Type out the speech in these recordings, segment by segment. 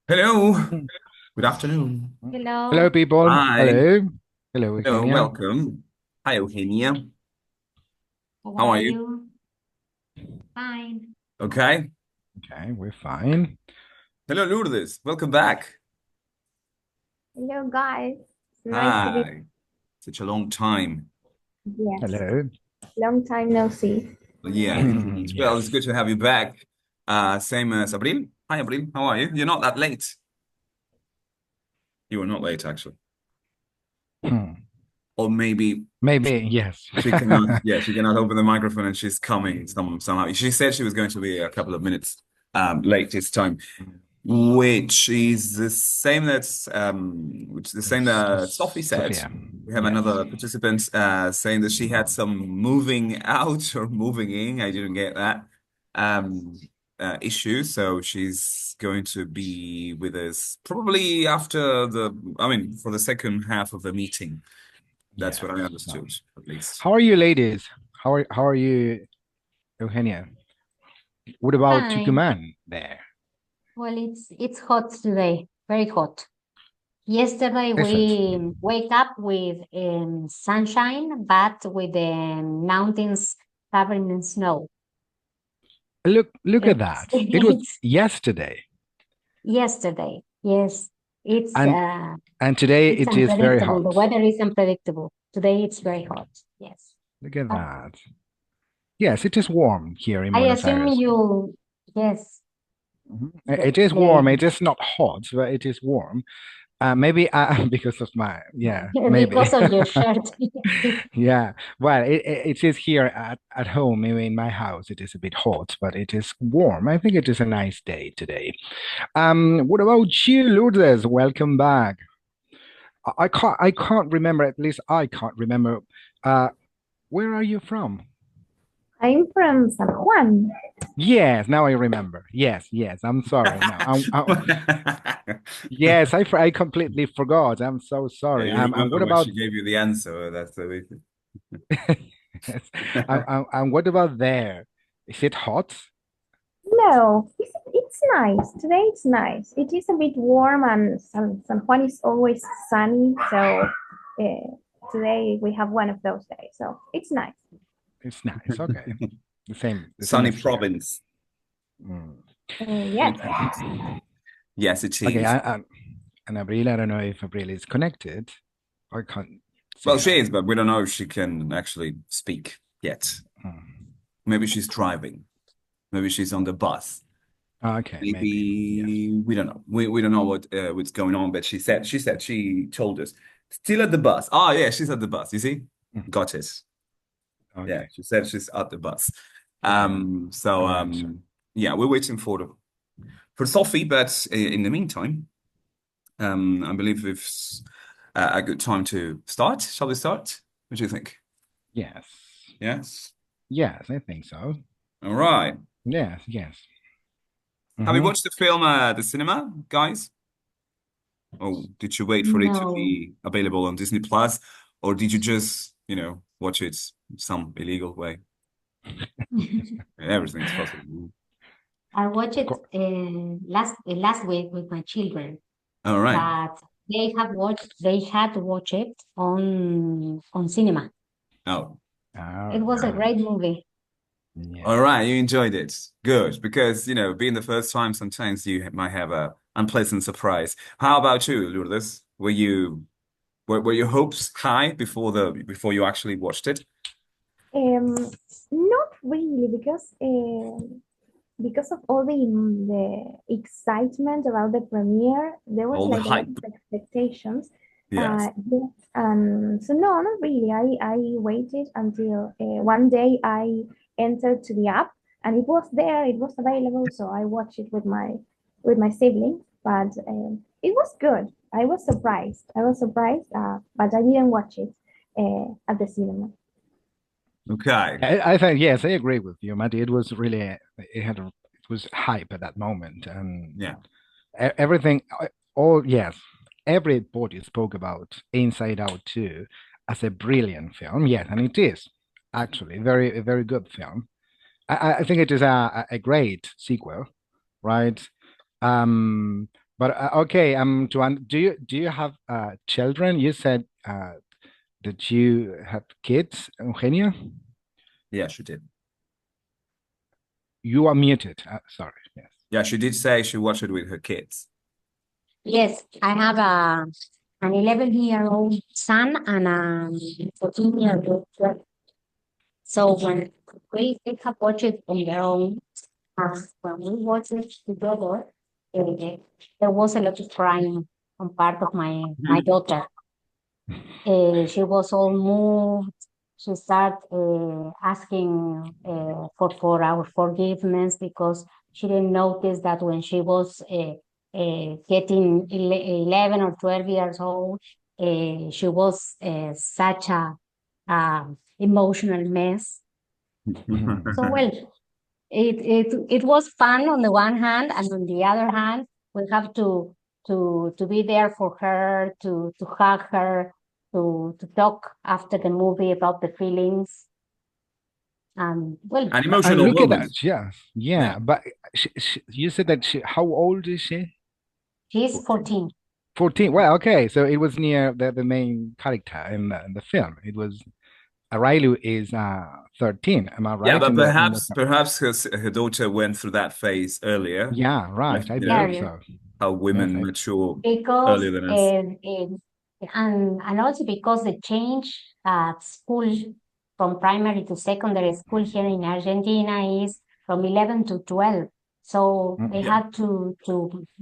Hello, Mm. good afternoon. Hello, Hello. people. Hi, Hello. Hello, hello, Eugenia. welcome. Hi, Eugenia. How How are are you? you? Fine. Okay. Okay, we're fine. Hello, Lourdes. Welcome back. Hello, guys. It's nice to be. Hi. Such a long time. Yes, Hello. long time no see. Yeah, indeed. Well, it's Yes. good to have you back. Same as Abril. Hi, Abril. How are you? You're not that late. You were not late, actually. Hmm. Or maybe Maybe, yes. she cannot. Yeah, she cannot open the microphone, and she's coming somehow. She said she was going to be a couple of minutes late this time. Which is the same that Sophie said. Sophia. We have Yes. another participant saying that she had some moving out or moving in. I didn't get that um, issue, so she's going to be with us probably after for the second half of the meeting. That's Yes. what I So, understood, at least. how are you, ladies? How are you, Eugenia? What about Fine. Tucumán there? Well, it's hot today. Very hot. Yesterday Is it? we wake up with sunshine, but with the mountains covered in snow. Look at It's that. It was it's yesterday, yesterday. Yes. It's and uh and today it's it is very unpredictable. The hot. weather is unpredictable. Today it's very hot. Yes. Look at But that. Yes, it is warm here in I Buenos assume Aires. you yes, Mhm. the It is warm. the It is not hot, but it is warm. Maybe because of my, yeah, maybe. because of your shirt. Yeah. Well, it is here at home, maybe in my house. It is a bit hot, but it is warm. I think it is a nice day today. What about you, Lourdes? Welcome back. I can't remember. At least I can't remember. Uh, where are you from? I'm from San Juan. Yes, now I remember. Yes, yes. I'm sorry. No, yes, I completely forgot. I'm so Yeah, sorry. you And remember what when about she gave you the answer. That's the way. yes. And what about there? Is it hot? No, it's nice. Today it's nice. It is a bit warm and San Juan is always sunny. So today we have one of those days. So it's nice. It's nice. Okay. The same Sunny as here. province. Mm. Yes. Indeed. Yes, it Okay. is. And Abril, I don't know if Abril is connected. I can't Well, see she her. is, but we don't know if she can actually speak yet. Mm. Maybe she's driving. Maybe she's on the bus. Okay, maybe. Yes. Maybe we don't know. We don't know what's going on. But she told us still at the bus. Oh yeah, she's at the bus. You see, Mm. got it. Yeah, Okay. she said she's at the bus. Okay. So So yeah, we're waiting for Sophie. But in the meantime, I believe it's a good time to start. Shall we start? What do you think? yes. Yes. Yes, I think so. All right. Yes, yes. Have you Hmm. watched the film at the cinema, guys? Or did you wait for it to No. be available on Disney Plus? Or did you just, watch it some illegal way? Everything's possible. I watched Of it course. last week with my children, All right. but they had to watch it on cinema. Oh, All It was a right. great movie. all Yes. right. You enjoyed it. Good. Because, being the first time, sometimes you might have a unpleasant surprise. How about you, Lourdes? Were your hopes high before you actually watched it? Um, Not really because of all the excitement about the premiere, there was All the like a lot hype. of expectations. Yes. Yes, and so no, not really. I waited until one day I entered to the app and it was there, it was available, so I watched it with my siblings. But it was good. I was surprised. But I didn't watch it at the cinema. Okay. I think yes, I agree with you, Matty. It was really it was hype at that moment, and Yeah. everything, all yes, everybody spoke about Inside Out too, as a brilliant film. Yes, and it is actually a very good film. I think it is a great sequel, right? Um, but okay, do you have children? You said that you have kids, Eugenia? Yeah, she did. You are muted. Sorry. Yes. Yeah, she did say she watched it with her kids. Yes, I have an 11-year-old son and a 14-year-old daughter. So when they have watched it on their own, when we watched it together, there was a lot of crying on part of my daughter. She was all moved. She started asking for our forgiveness because she didn't notice that when she was getting 11 or 12 years old, she was such a emotional mess. So, well, it was fun on the one hand, and on the other hand, we have to be there for her, to hug her, to talk after the movie about the feelings. Well, An And emotional look at moment. that. Yeah. Yeah. Yeah. But you said that how old is she? she's 14. 14. 14. Well, okay. So it was near the main character in the film. It was Riley is 13. Am I Yeah, right? but In the perhaps her daughter went through that phase earlier. Yeah, right. I You know, believe Earlier, so. how Yes, women I mature because earlier than us. and also because the change at school from primary to secondary school here in Argentina is from 11 to 12. So they Mm, Yeah. had to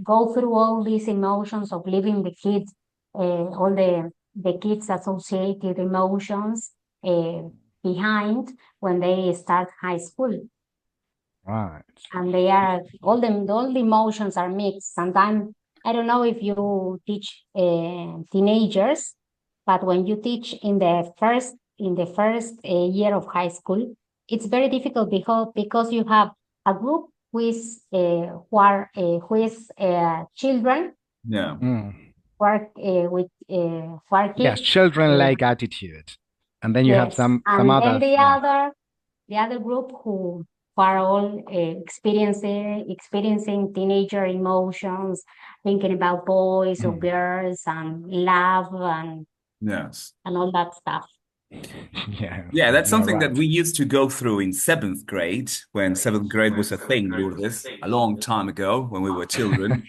go through all these emotions of leaving the kids, all the kids associated emotions uh, behind when they start high school. right. And they are all the emotions are mixed. Sometimes I don't know if you teach teenagers, but when you teach in the first year of high school, it's very difficult because you have a group who is children Yeah. Mm. who are Yes, kids. children-like attitude. And then you have Yes, some and then others. Yeah. the other group who are all experiencing teenager emotions, thinking about boys or Mm. girls and love Yes. and all that stuff. Yes, Yeah, that's you're something that right. we used to go through in seventh grade, when seventh grade was a thing, Lourdes, a long time ago when we were children.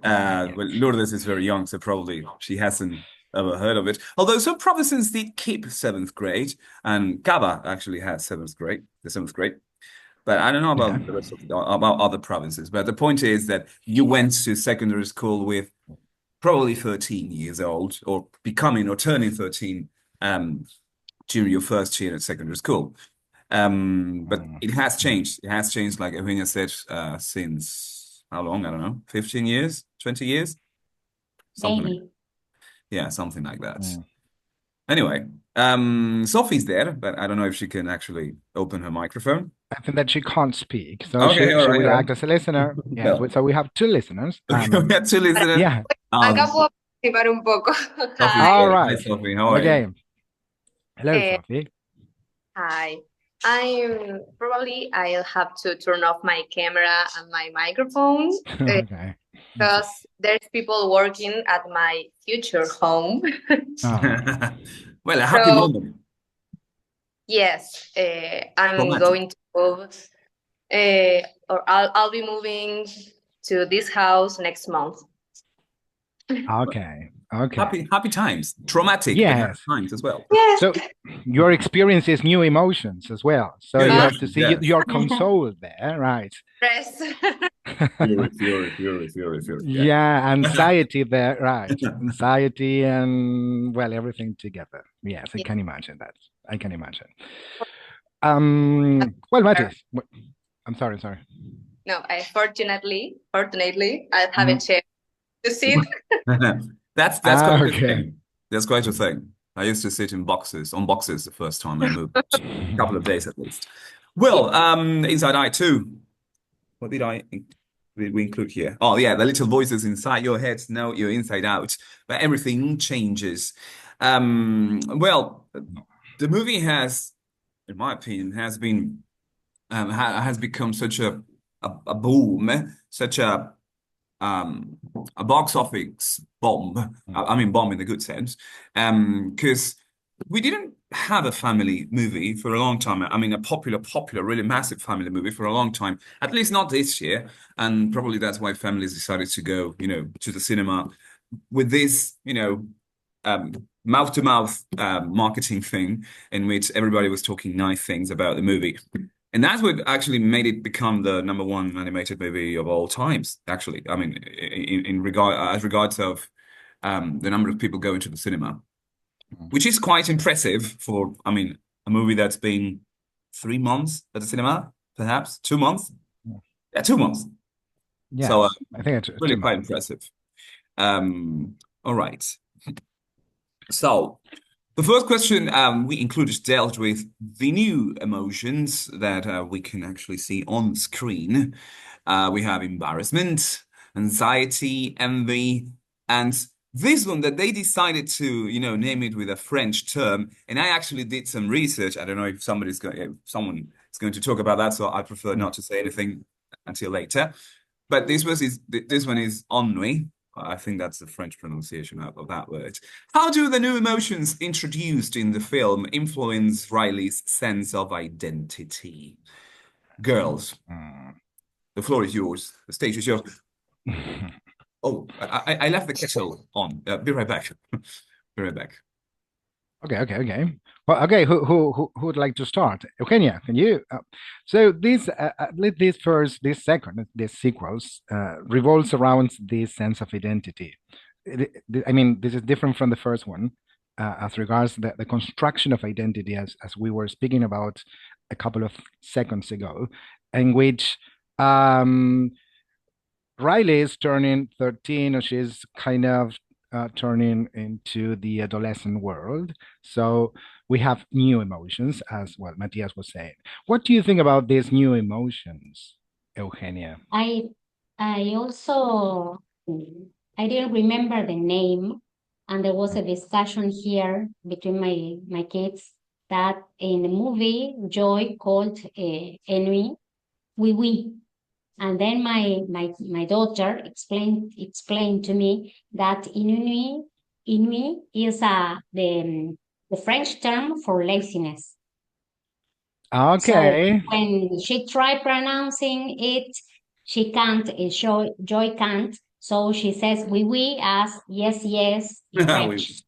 Well, Yes. Lourdes is very young, so probably she hasn't ever heard of it. Although some provinces did keep seventh grade, and Cava actually has the seventh grade. But I don't know Yeah. about the rest of about other provinces. But the point is that you went to secondary school with probably 13 years old, or becoming or turning 13 during your first year at secondary school. But Mm. it has changed. It has changed, like Evgenia said, since how long? I don't know, 15 years, 20 years, something like Maybe. yeah, something like that. Mm. Anyway, Sophie's there, but I don't know if she can actually open her microphone. I think that she can't speak, so Okay, all she right, will all right. act as a listener. Yes. Well, So we have two listeners. okay, we have two listeners. Yeah. Acá Um, puedo participar un poco. Sophie's Hi. All there. Hi, right. Sophie. How are you? Okay. Hello, Eh, Sophie. hi. I'll have to turn off my camera and my microphone Okay. because there's people working at my future home. Oh. Well, a happy So moment. yes, I'm Romantic. going to move, or I'll be moving to this house next month. Okay. Okay. Happy times. Traumatic, but happy Yes. times as well. Yes. So your experience is new emotions as well. So New you Uh, have to emotions, see yes. you're consoled there, right? Stress. Fury. Yeah. Yeah, anxiety there, right? Anxiety and well, everything together. Yes, I Yeah. can imagine that. I can imagine. Well, Matis, I'm sorry. No, fortunately, I have a Mhm. chair to sit. That's Ah, quite a okay. thing. That's quite a thing. I used to sit on boxes the first time I moved, a couple of days at least. Well, inside eye too. What did we include here? Oh yeah, the little voices inside your head know you're inside out, but everything changes. Well, the movie has, in my opinion, has become such a boom, such a box office bomb. I mean, bomb in the good sense, because we didn't have a family movie for a long time. I mean, a popular, really massive family movie for a long time. At least not this year, and probably that's why families decided to go, to the cinema with this, mouth to mouth marketing thing in which everybody was talking nice things about the movie. And that's what actually made it become the number one animated movie of all times, actually. I mean, in as regards of the number of people going to the cinema, which is quite impressive for, I mean, a movie that's been 3 months at the cinema, perhaps 2 months. Yeah, 2 months. So Yes, I think it's really too quite much. impressive. All right. So the first question we included dealt with the new emotions that we can actually see on screen. We have embarrassment, anxiety, envy, and this one that they decided to, name it with a French term. And I actually did some research. I don't know if someone is going to talk about that, so I prefer not to say anything until later. But this one is ennui. I think that's the French pronunciation of that word. How do the new emotions introduced in the film influence Riley's sense of identity? Girls, the floor is yours. The stage is yours. Oh, I left the kettle on. Be right back. Be right back. Okay. Well, okay. Who would like to start? Eugenia, can you? So this second, this sequels revolves around this sense of identity. I mean, this is different from the first one, as regards the construction of identity, as we were speaking about a couple of seconds ago, in which Riley is turning 13, or she's kind of turning into the adolescent world. So we have new emotions, as what Matthias was saying. What do you think about these new emotions, Eugenia? I also I didn't remember the name, and there was a discussion here between my kids that in the movie Joy called Enui oui. And then my daughter explained to me that Inui is the French term for laziness. So Okay. when she tried pronouncing it, she can't. Joy can't. So she says oui as yes in French.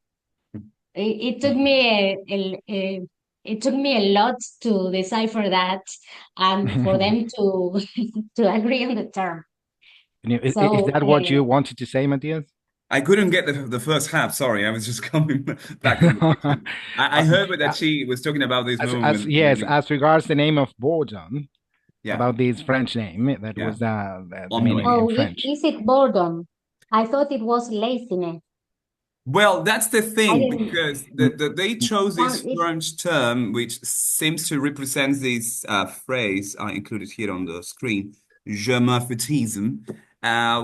It took me it took me a lot to decipher that and for them to to agree on the term. Is So that what you wanted to say, Matthias? I couldn't get the first half. Sorry, I was just coming back from the kitchen. I heard that she was talking about this as movement. yes, as regards the name of Bourdon, Yeah, about this French name, that yeah. was the meaning Ennui. in oh, French. is it boredom? I thought it was laziness. Well, that's the I thing, didn't. because Mm, they chose this It, French term, which seems to represent this phrase I included here on the screen, je me foutisme,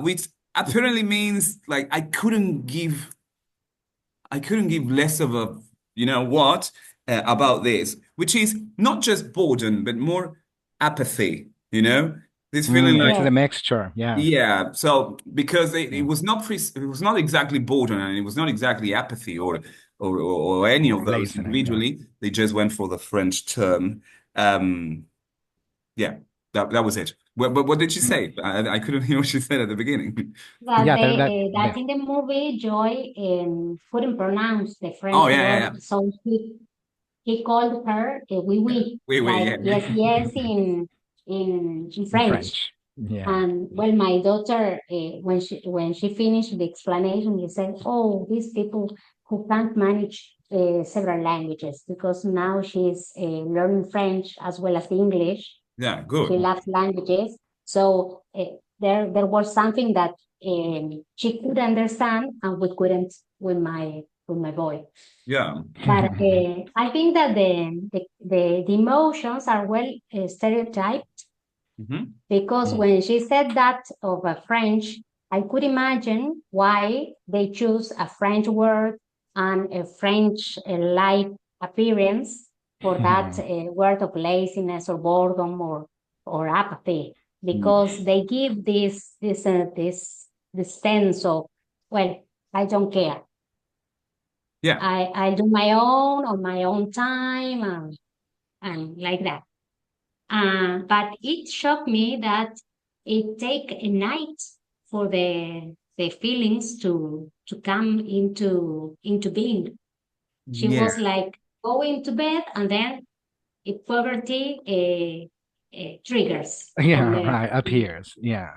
which apparently means like I couldn't give less of a, what, about this, which is not just boredom, but more apathy, this feeling like, it's yes, the mixture. Yeah. yeah. So because it Mm. was not it was not exactly boredom, and it was not exactly apathy or any of Or those laziness. Yeah. individually. They just went for the French term. Um, yeah, that was it. But what did she Mm. say? I couldn't hear what she said at the beginning. that Yeah. that in the movie Joy couldn't pronounce the Oh French yeah, yeah, yeah. word, so he called her oui, Wait, like yeah. yes in In French. French. Yeah. And well, my daughter, when she finished the explanation, she said, "Oh, these people who can't manage several languages, because now she's learning French as well as English. Yeah, She good. loves languages, so there was something that she could understand, and we couldn't with my boy. Yeah. But I think that the emotions are well stereotyped, Hmm. because Mm. when she said that of a French, I could imagine why they choose a French word and a French-like appearance for that word of laziness or boredom or apathy, because they give this sense of, well, I don't care. Yeah. I do my own on my own time and like that. But it shocked me that it take a night for the feelings to come into being. She Yeah. was like going to bed, and then it puberty triggers on Yeah, the right, appears. Yeah.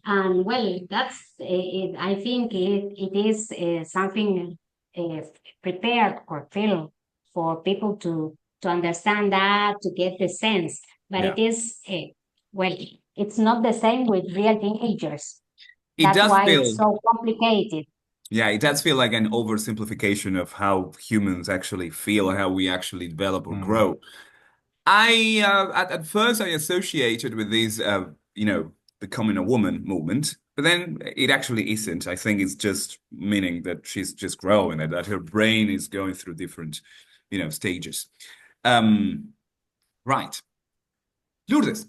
and well, that's it. I think it is something uh, prepared or feel for people to understand that, to get the sense. But Yeah. it is well, it's not the same with real teenagers. It That's does why it's feel, so complicated. yeah, it does feel like an oversimplification of how humans actually feel, how we actually develop or Mm. grow. At first I associated with these becoming a woman movement, but then it actually isn't. I think it's just meaning that she's just growing and that her brain is going through different, stages. Um, right. Lourdes.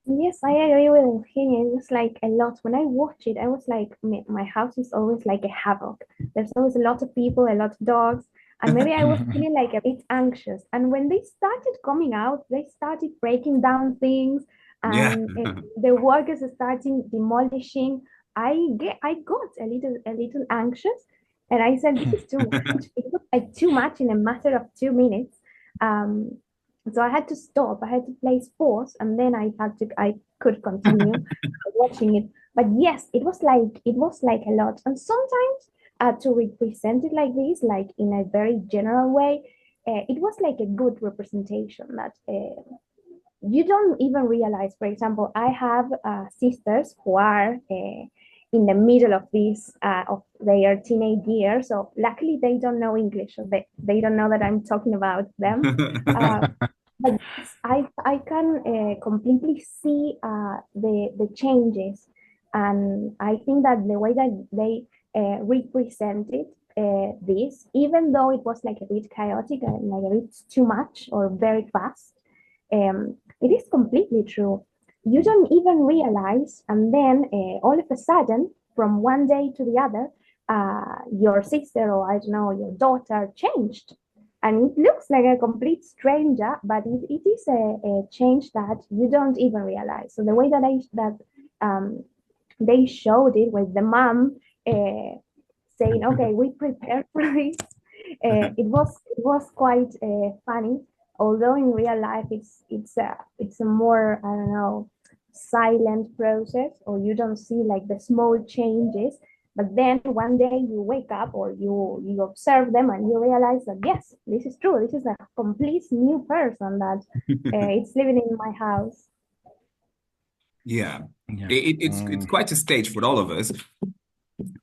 Yes, I agree with him. It was like a lot. When I watch it, I was like, my house is always like a havoc. There's always a lot of people, a lot of dogs, and maybe I was feeling like a bit anxious. And when they started coming out, they started breaking down things, Yeah. and the workers starting demolishing. I got a little anxious, and I said, "This is too much." It was like too much in a matter of 2 minutes. Um, so I had to stop. I had to place pause, and then I could continue watching it. But yes, it was like a lot. And sometimes to represent it like this, like in a very general way, it was like a good representation that you don't even realize. For example, I have sisters who are in the middle of this of their teenage years. So luckily they don't know English, so they don't know that I'm talking about them. Uh, but yes, I can completely see the changes, and I think that the way that they represented this, even though it was like a bit chaotic and like a bit too much or very fast, it is completely true. You don't even realize, and then all of a sudden, from one day to the other, your sister or I don't know, your daughter changed. And it looks like a complete stranger, but it is a change that you don't even realize. So the way that um, they showed it with the mom saying, "Okay, we prepared for this," it was quite funny. Although in real life it's a more, I don't know, silent process, or you don't see like the small changes. But then one day you wake up or you observe them and you realize that yes, this is true. This is a complete new person that it's living in my house. Yeah. Yeah. It's quite a stage for all of us.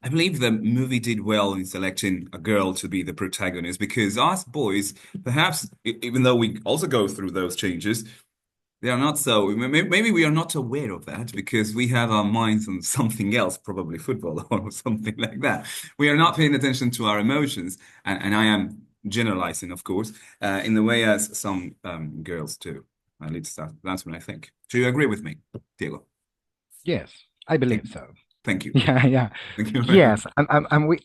I believe the movie did well in selecting a girl to be the protagonist because us boys, perhaps, even though we also go through those changes, they are not so. Maybe we are not aware of that because we have our minds on something else, probably football or something like that. We are not paying attention to our emotions, and I am generalizing, of course, in the way as some girls do. At least that's what I think. Do you agree with me, Diego? Yes, I Thank, believe so. thank you. Yeah, yeah. Thank you very much.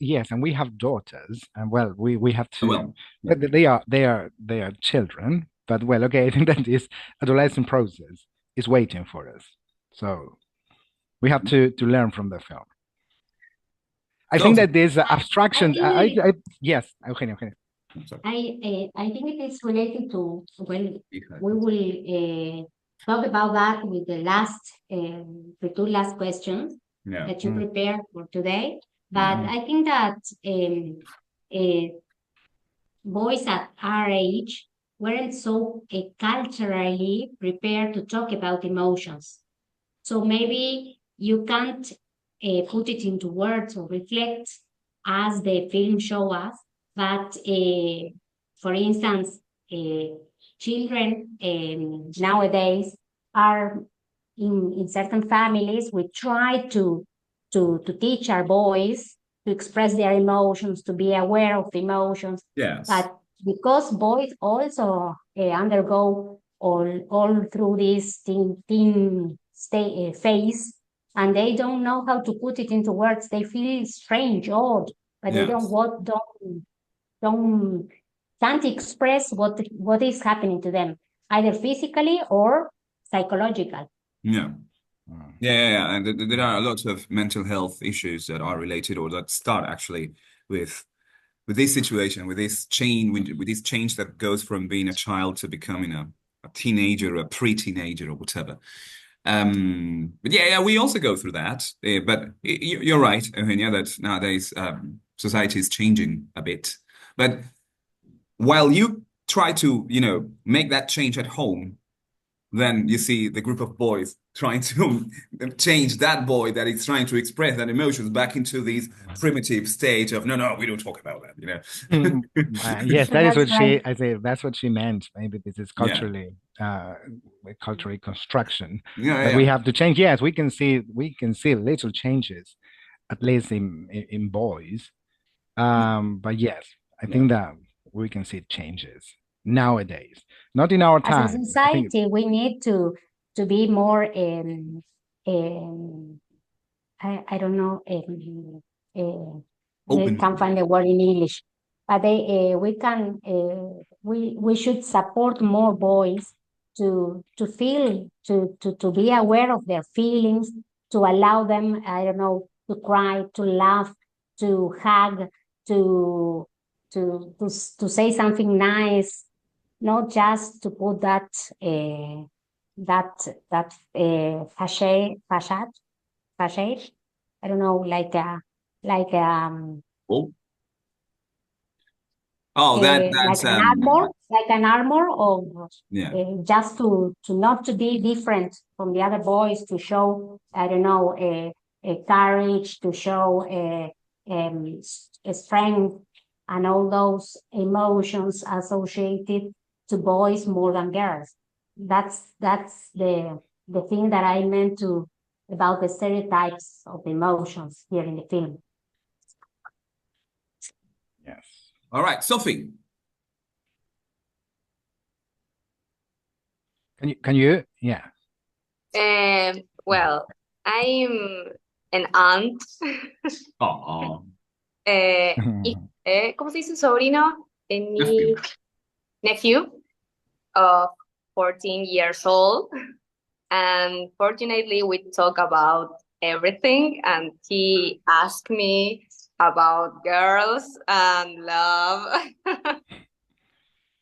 Yes, and we have daughters, and well, we have to. Well, yeah. They are children, but well, okay. I think that this adolescent process is waiting for us, so we have to learn from the film. I think So, that this I abstraction. think Yes, okay, okay. I'm sorry. I think it is related to, well, You had we it. will talk about that with the two last questions Yeah. that you Mm, prepared for today. But Mhm. mm, I think that uh, boys at our age weren't so culturally prepared to talk about emotions. So maybe you can't put it into words or reflect as the film show us. But for instance, children nowadays are in certain families. We try to teach our boys express their emotions, to be aware of emotions. Yes. But because boys also undergo all through this teen phase, and they don't know how to put it into words, they feel strange, odd, but they Yes. don't can't express what is happening to them, either physically or psychological. Yeah. Yeah. And there are a lot of mental health issues that are related or that start actually with this situation, with this change that goes from being a child to becoming a teenager, a pre-teenager, or whatever. But yeah, we also go through that. But you're right, Eugenia, that nowadays society is changing a bit. But while you try to, make that change at home, then you see the group of boys trying to change that boy that is trying to express that emotions back into this primitive stage of no, we don't talk about that. Yes, that is That's what right. I say. That's what she meant. Maybe this is Yeah, cultural construction that we yeah, have to change. Yes, we can see little changes, at least in boys. But yes, I yeah. think that we can see changes nowadays. Not in our As a time. I think. society, we need to be more I don't know I Open. can't find the word in English, but we should support more boys to feel to be aware of their feelings, to allow them, I don't know, to cry, to laugh, to hug, to to say something nice, not just to put that facade. I don't know, like Oh, oh, that's like an armor of yeah, just to not to be different from the other boys, to show, I don't know, a courage, to show a strength, and all those emotions associated to boys more than girls. That's the thing that I meant to about the stereotypes of emotions here in the film. Yes. all right, Sophie. Can you? Yeah. Well, I'm an aunt. Oh, Y- ¿Cómo se dice sobrino? Mi nephew. nephew of 14 years old. And fortunately, we talk about everything. And he asked me about girls and love.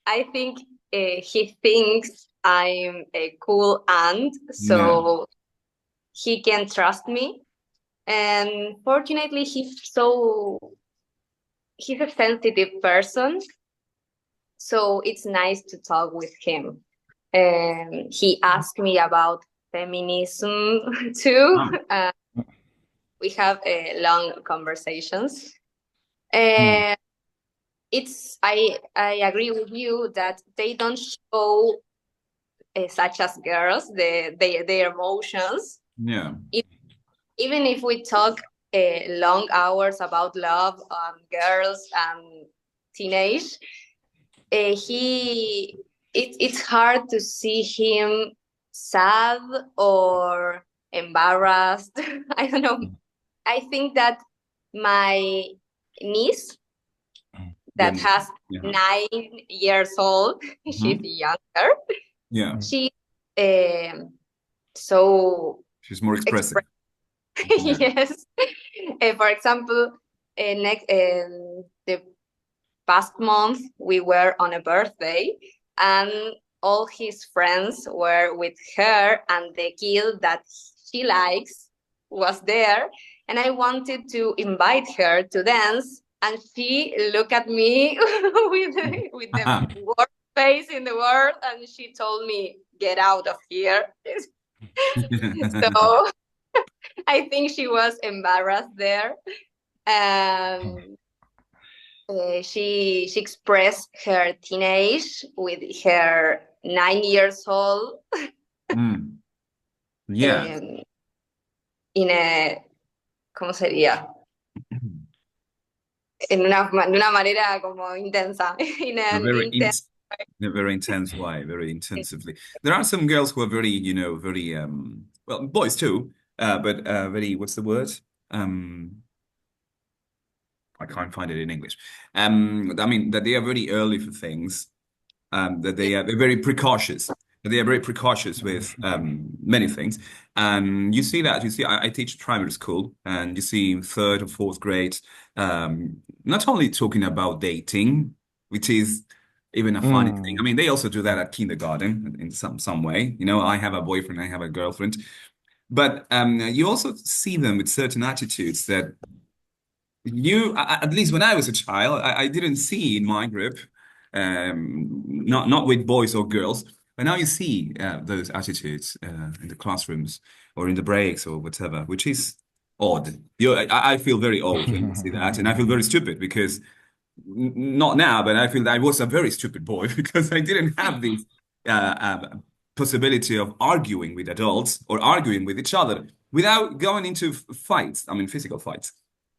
I think he thinks I'm a cool aunt, Yeah, so he can trust me. And fortunately, he's a sensitive person, so it's nice to talk with him. And he asked me about feminism too. oh, We have long conversations. Mm. And I agree with you that they don't show such as girls their emotions. yeah, It, even if we talk long hours about love and girls and teenage, it's hard to see him sad or embarrassed. I don't know. I think that my niece your that niece. has Yeah, 9 years old, she's mhm. younger. Yeah, She so she's more expressive. express. Yeah. Yes. For example, the past month we were on a birthday, and all his friends were with her, and the kid that she likes was there, and I wanted to invite her to dance, and she looked at me with the worst face in the world, and she told me, "Get out of here." So I think she was embarrassed there. Um, she expressed her teenage with her 9 years old Mm. Yeah. in a, ¿cómo sería? de una manera como intensa, A very intensa. in a very intense way, very intensively. There are some girls who are very, very well, boys too, but very, what's the word? Um, I can't find it in English. I mean that they are very early for things. That they're very precautious. They are very precautious with many things, and you see that. You see, I teach primary school, and you see third or fourth grade, not only talking about dating, which is even a funny thing. I Mm. mean, they also do that at kindergarten in some way. You know, I have a boyfriend, I have a girlfriend, but you also see them with certain attitudes that at least when I was a child, I didn't see in my group, not with boys or girls, but now you see those attitudes in the classrooms or in the breaks or whatever, which is odd. I feel very old when I see that, and I feel very stupid because not now, but I feel that I was a very stupid boy because I didn't have this uh, uh, possibility of arguing with adults or arguing with each other without going into fights. I mean, physical fights.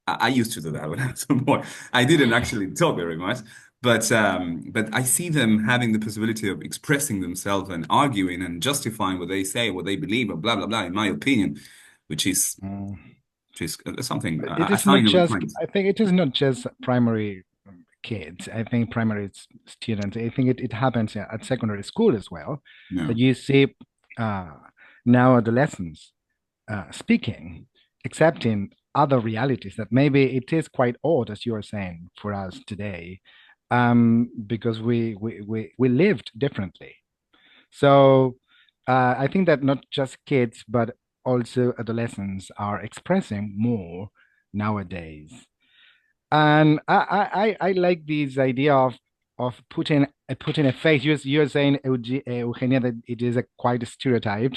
I used to do that when I was a boy. I didn't actually talk very much, but I see them having the possibility of expressing themselves and arguing and justifying what they say, what they believe, or blah blah blah. In my opinion, which is Mm. something It I is find not very just, quaint. I think it is not just primary kids. I think primary students, I think it happens at secondary school as well, that No, you see uh, now adolescents speaking, accepting other realities that maybe it is quite odd, as you are saying, for us today, because we lived differently. So I think that not just kids, but also adolescents are expressing more nowadays. And I like this idea of putting a face. You're saying, Eugenia, that it is a quite a stereotype.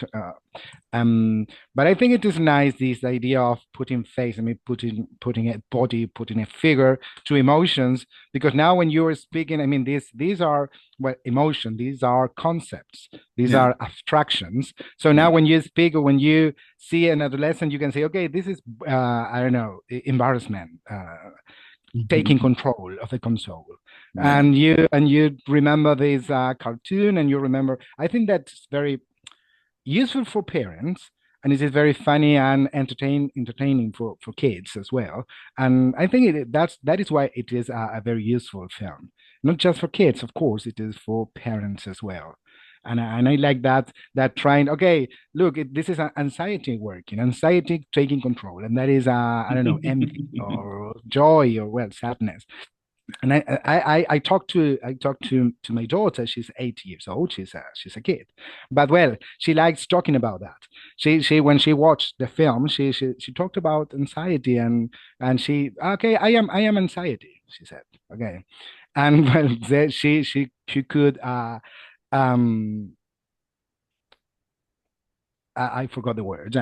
But I think it is nice, this idea of putting face. I mean, putting a body, putting a figure to emotions. Because now, when you are speaking, I mean, these are well, emotion. These are concepts. These yeah, are abstractions. So yeah. now, when you speak or when you see an adolescent, you can say, okay, this is I don't know, embarrassment. Taking control of the console, Yeah. and you remember this cartoon, and you remember. I think that's very useful for parents, and it is very funny and entertaining for kids as well. And I think that is why it is a very useful film, not just for kids, of course. It is for parents as well. And I like that trying. Okay, look, this is an anxiety working, anxiety taking control, and that is I don't know, envy or joy or well, sadness. And I talked to my daughter. She's 8 years old. She's a kid, but well, she likes talking about that. She when she watched the film, she talked about anxiety, and she, okay, I am anxiety, she said. Okay, and well, she could um I forgot the word,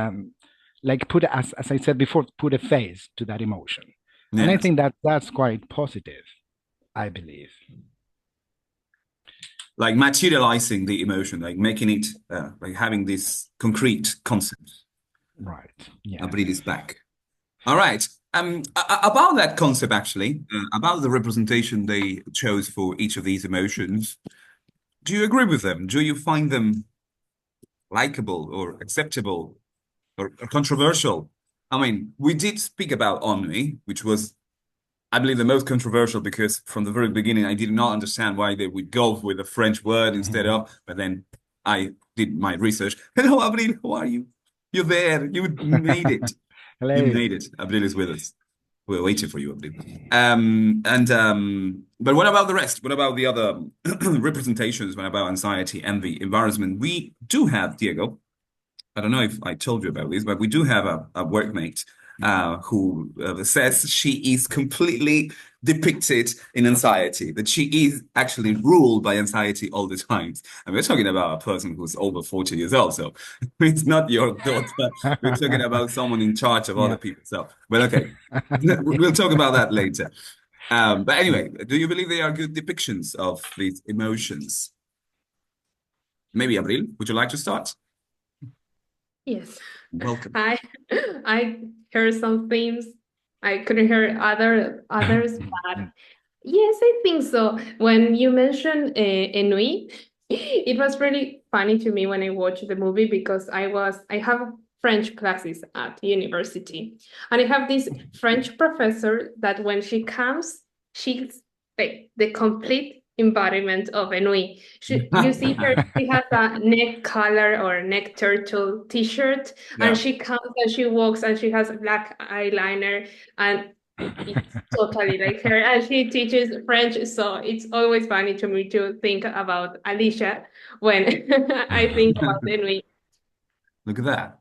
like put, as I said before, put a face to that emotion. And I Yes. think that that's quite positive, I believe. Like materializing the emotion, like making it, like having this concrete concept. Right. Yes. Abril is back. All right. About that concept, actually, about the representation they chose for each of these emotions, do you agree with them? Do you find them likable or acceptable or controversial? I mean, we did speak about ennui, which was, I believe, the most controversial because from the very beginning, I did not understand why they would go with a French word instead Mhm. of, but then I did my research. Hello, Abril, how are you? You're there. You made it. You Hello. made it. Abril is with us. We're waiting for you, Abril. But what about the rest? What about the other representations? What about anxiety, envy, embarrassment? We do have, Diego, I don't know if I told you about this, but we do have a workmate who says she is completely depicted in anxiety, that she is actually ruled by anxiety all the time. And we're talking about a person who's over 40 years old, so it's not your daughter. We're talking about someone in charge of other Yeah. people. So, but okay, we'll talk about that later. But anyway, do you believe they are good depictions of these emotions? Maybe Abril, would you like to start? Yes, Welcome. I I heard some things I couldn't hear others, but yes, I think so. When you mentioned Enui, it was really funny to me when I watched the movie because I have French classes at university, and I have this French professor that when she comes, she's like the complete embodiment of Enui. You see her, she has a neck collar or neck turtle t-shirt, and Yeah. she comes and she walks and she has black eyeliner, and it's totally like her, and she teaches French, so it's always funny to me to think about Alicia when I think about Henry. Look at that.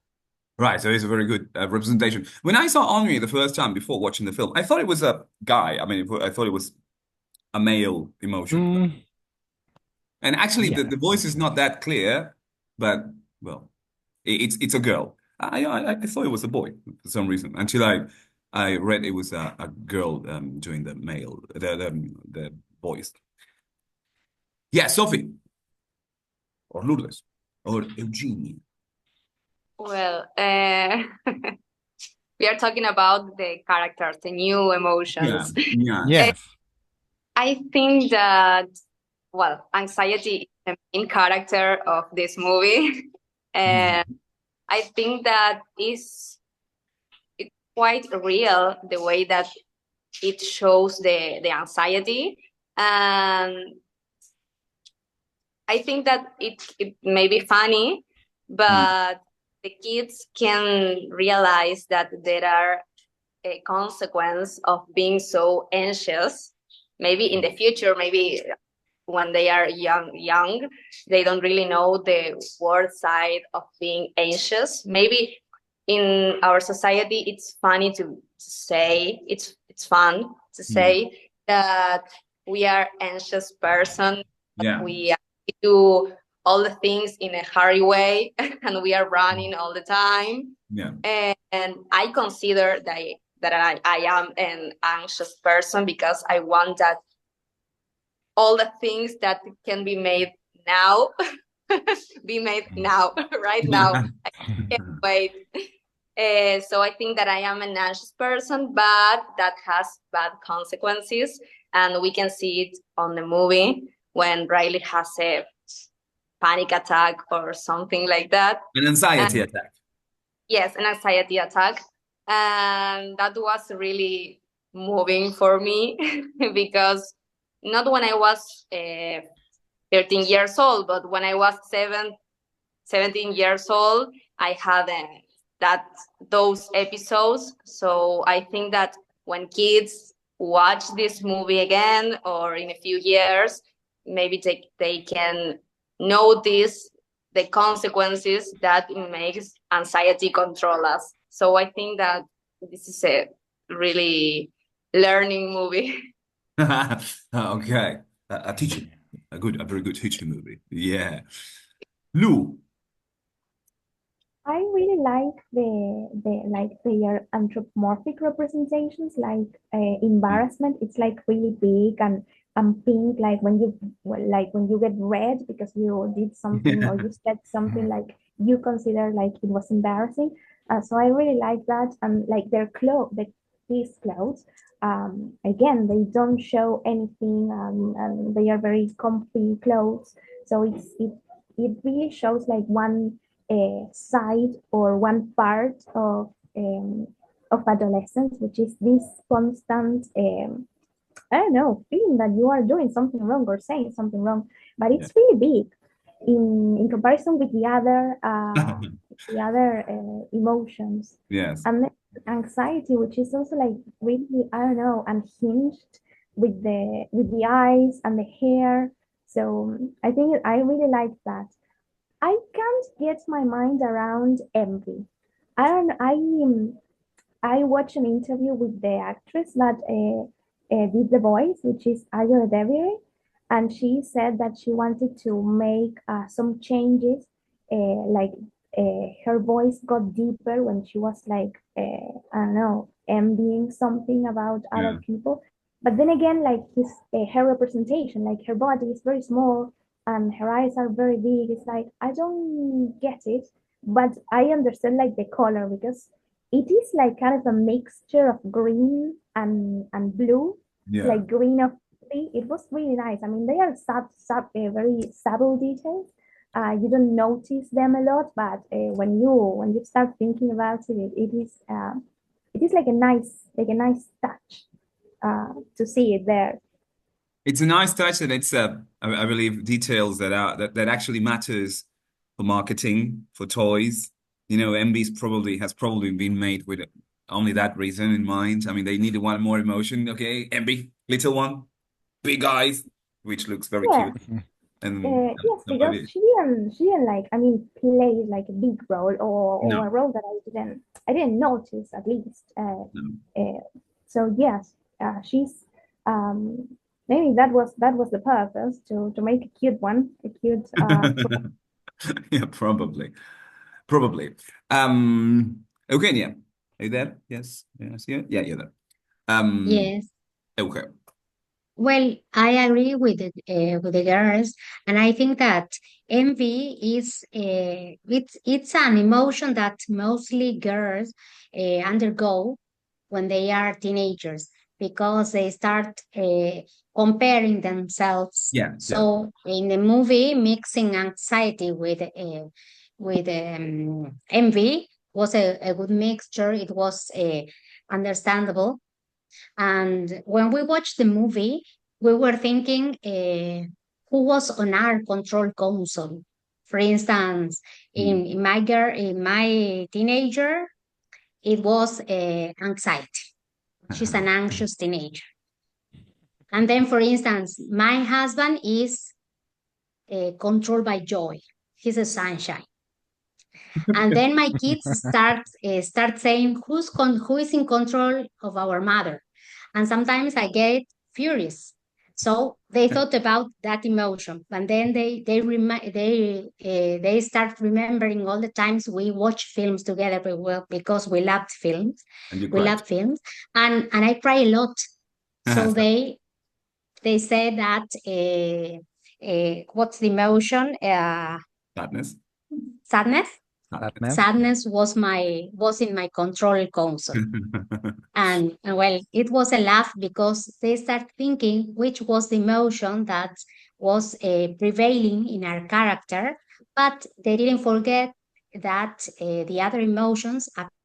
Right, so it's a very good representation. When I saw Henri the first time before watching the film, I thought it was a guy. I mean, I thought it was a male emotion. Mm, And actually, yeah. the voice is not that clear, but well, it's a girl. I thought it was a boy for some reason until I read it was a girl doing the male the voice. Yeah, Sophie or Lourdes or Eugenie. Well, we are talking about the characters, the new Yeah, emotions. yeah. Eh, Yes. I think that, well, anxiety is the main character of this movie. And I think that it's quite real the way that it shows the anxiety. And I think that it may be funny, but the kids can realize that there are a consequence of being so anxious. Maybe in the future, maybe when they are young, they don't really know the worst side of being anxious. Maybe in our society, it's funny to say, it's fun to say that we are anxious person, that Yeah, we do all the things in a hurry way and we are running all the time. yeah. And I consider that I am an anxious person because I want that all the things that can be made now be made now, right now. I can't wait. So I think that I am an anxious person, but that has bad consequences. And we can see it on the movie when Riley has a panic attack or something like that. An anxiety attack. Yes, an anxiety attack. And that was really moving for me because not when I was 13 years old, but when I was 17 years old, I had that those episodes. So I think that when kids watch this movie again or in a few years, maybe they can notice the consequences that makes anxiety control us. So I think that this is a really learning movie. Okay. A teaching, a very good teaching movie. Yeah. Lou. I really like like their anthropomorphic representations, like embarrassment. It's like really big and pink, like when you get red because you did something or you said something like you consider like it was embarrassing. So I really like that, and like their clothes, these clothes. Again, they don't show anything, and they are very comfy clothes. So it really shows like one side or one part of adolescence, which is this constant, I don't know, feeling that you are doing something wrong or saying something wrong, but Yeah. it's really big in comparison with the other emotions. Yes. And then anxiety, which is also like really, I don't know, unhinged with the eyes and the hair. So I think I really like that. I can't get my mind around envy. I don't. I watched an interview with the actress that did the voice, which is Ayo Edebiri, and she said that she wanted to make some changes, like her voice got deeper when she was like, I don't know, envying something about other Yeah. people. But then again, like her representation, like her body is very small and her eyes are very big. It's like I don't get it, but I understand like the color because it is like kind of a mixture of green and blue, Yeah. like green of it was really nice. I mean, they are very subtle details. You don't notice them a lot, but when you start thinking about it, it is like a nice touch to see it there. It's a nice touch, and it's I believe details that actually matters for marketing for toys. You know, MB's probably has probably been made with only that reason in mind. I mean, they needed one more emotion. Okay, MB, little one, big eyes, which looks very Yeah. cute, and Yes, because somebody she didn't like, I mean, play like a big role, or no, a role that I didn't notice at least. no. So yes, she's um maybe that was the purpose to make a cute one, a cute Yeah, probably. Okay, yeah. Are you there? Yes, yes, yeah, yeah, you're there. Yes. Okay. Well, I agree with the girls, and I think that envy is it's an emotion that mostly girls undergo when they are teenagers because they start comparing themselves. Yeah, yeah. So in the movie, mixing anxiety with envy was a good mixture. It was understandable. And when we watched the movie, we were thinking who was on our control console. For instance, Mm. in my teenager, it was anxiety. She's an anxious teenager. And then, for instance, my husband is controlled by joy. He's a sunshine. And then my kids start saying who is in control of our mother, and sometimes I get furious. So they thought about that emotion, and then they start remembering all the times we watch films together, because we loved films, And you we cried. love films, and I cry a lot. So they say that what's the emotion? Sadness. Sadness. Sadness. Sadness. Was in my control console. And well, it was a laugh because they start thinking which was the emotion that was prevailing in our character, but they didn't forget that the other emotions